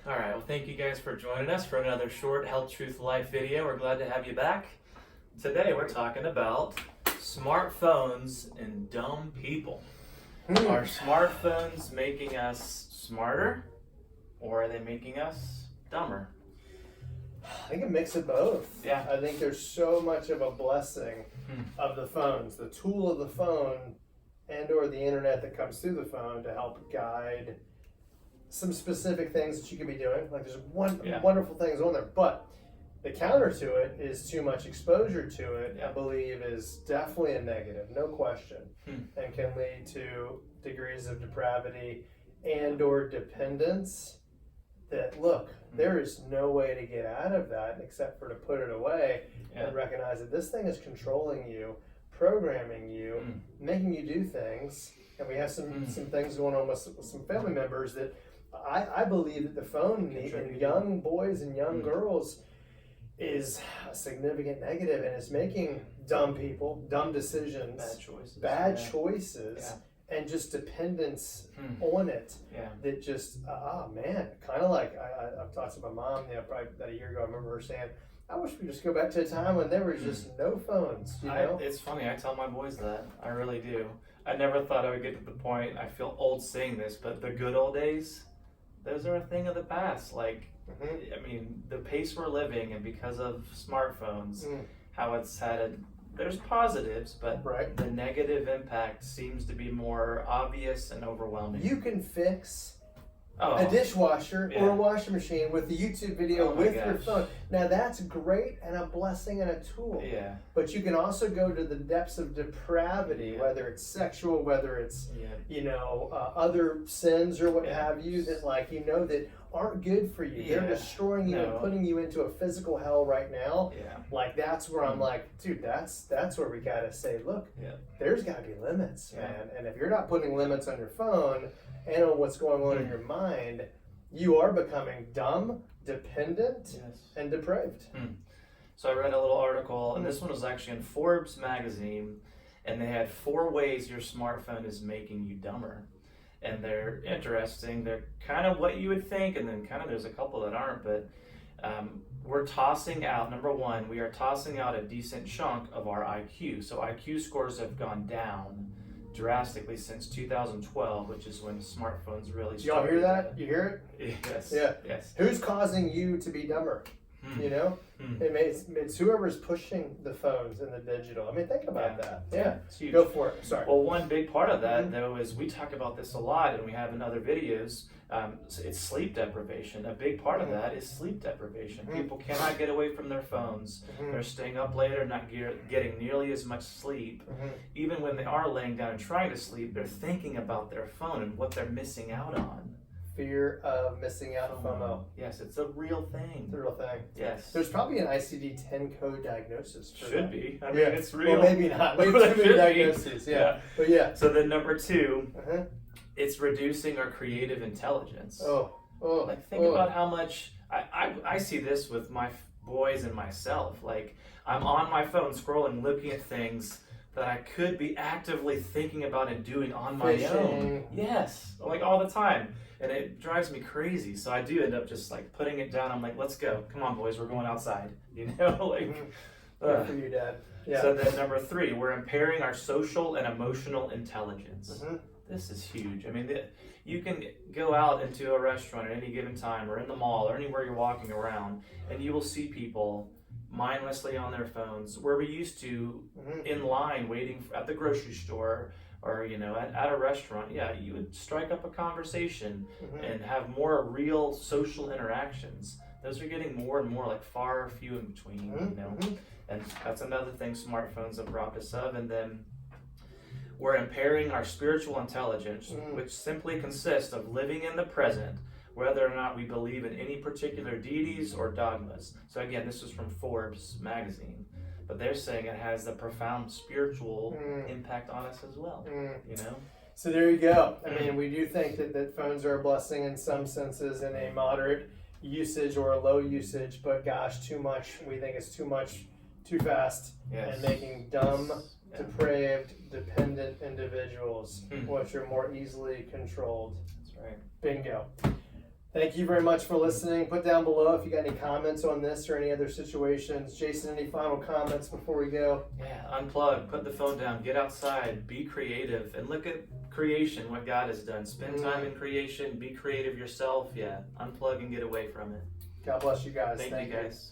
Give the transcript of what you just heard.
All right, well, thank you guys for joining us for another short Health Truth Life video. We're glad to have you back. Today we're talking about smartphones and dumb people. Are smartphones making us smarter, or are they making us dumber? I think a mix of both. Yeah. I think there's so much of a blessing of the phones, the tool of the phone and or the internet that comes through the phone to help guide some specific things that you could be doing. Like there's wonderful things on there, but the counter to it is too much exposure to it, I believe, is definitely a negative, no question, and can lead to degrees of depravity and or dependence that, look, there is no way to get out of that except for to put it away and recognize that this thing is controlling you, programming you, making you do things. And we have some things going on with some family members that I believe that the phone in young boys and young girls is a significant negative, and it's making dumb people, dumb decisions, bad choices, and just dependence on it. That just, man, kind of like I've talked to my mom, probably about a year ago. I remember her saying, I wish we just go back to a time when there was just no phones, you know? It's funny, I tell my boys that. I really do. I never thought I would get to the point, I feel old saying this, but the good old days, those are a thing of the past. Like, I mean, the pace we're living, and because of smartphones, how it's there's positives, but the negative impact seems to be more obvious and overwhelming. You can fix a dishwasher or a washing machine with a YouTube video with your phone. Now that's great and a blessing and a tool. But you can also go to the depths of depravity, whether it's sexual, whether it's other sins or what have you, that that aren't good for you. They're destroying you and putting you into a physical hell right now. Like that's where I'm like, dude, that's where we gotta say, look, there's gotta be limits, man. And if you're not putting limits on your phone and on what's going on in your mind, you are becoming dumb, dependent, and depraved. So I read a little article, and this one was actually in Forbes magazine, and they had 4 ways your smartphone is making you dumber. And they're interesting. They're kind of what you would think, and then kind of there's a couple that aren't, but we're tossing out, number 1, we are tossing out a decent chunk of our IQ. So IQ scores have gone down drastically since 2012, which is when smartphones really started. Y'all hear that? You hear it? Yes. Yeah. Yes. Who's causing you to be dumber? You know? It's whoever's pushing the phones and the digital. I mean, think about that. It's huge. Go for it. Sorry. Well, one big part of that, though, is we talk about this a lot, and we have in other videos, it's sleep deprivation. A big part of that is sleep deprivation. People cannot get away from their phones. They're staying up later, not getting nearly as much sleep. Even when they are laying down and trying to sleep, they're thinking about their phone and what they're missing out on. Fear of missing out on FOMO. Yes, it's a real thing. It's a real thing. Yes. There's probably an ICD-10 code diagnosis for Should that. be. I mean, it's real. Well, maybe not. Maybe too many diagnoses. But yeah. So then number 2, it's reducing our creative intelligence. Like think about how much, I see this with my boys and myself. Like I'm on my phone scrolling, looking at things that I could be actively thinking about and doing on my own. Yes, like all the time. And it drives me crazy. So I do end up just like putting it down. I'm like, let's go. Come on, boys, we're going outside. You know, like. Good for you, Dad. Yeah. So then number 3, we're impairing our social and emotional intelligence. This is huge. I mean, you can go out into a restaurant at any given time, or in the mall, or anywhere you're walking around, and you will see people mindlessly on their phones, where we used to in line waiting at the grocery store or at a restaurant, you would strike up a conversation and have more real social interactions. Those are getting more and more like far few in between, and that's another thing smartphones have robbed us of. And then we're impairing our spiritual intelligence, which simply consists of living in the present, whether or not we believe in any particular deities or dogmas. So again, this is from Forbes magazine, but they're saying it has a profound spiritual impact on us as well. So there you go. I mean, we do think that phones are a blessing in some senses, in a moderate usage or a low usage, but gosh, too much. We think it's too much, too fast, and making dumb, depraved, dependent individuals, which are more easily controlled. That's right. Bingo. Thank you very much for listening. Put down below if you got any comments on this or any other situations. Jason, any final comments before we go? Yeah, unplug, put the phone down, get outside, be creative, and look at creation, what God has done. Spend time in creation, be creative yourself. Yeah, unplug and get away from it. God bless you guys. Thank you guys.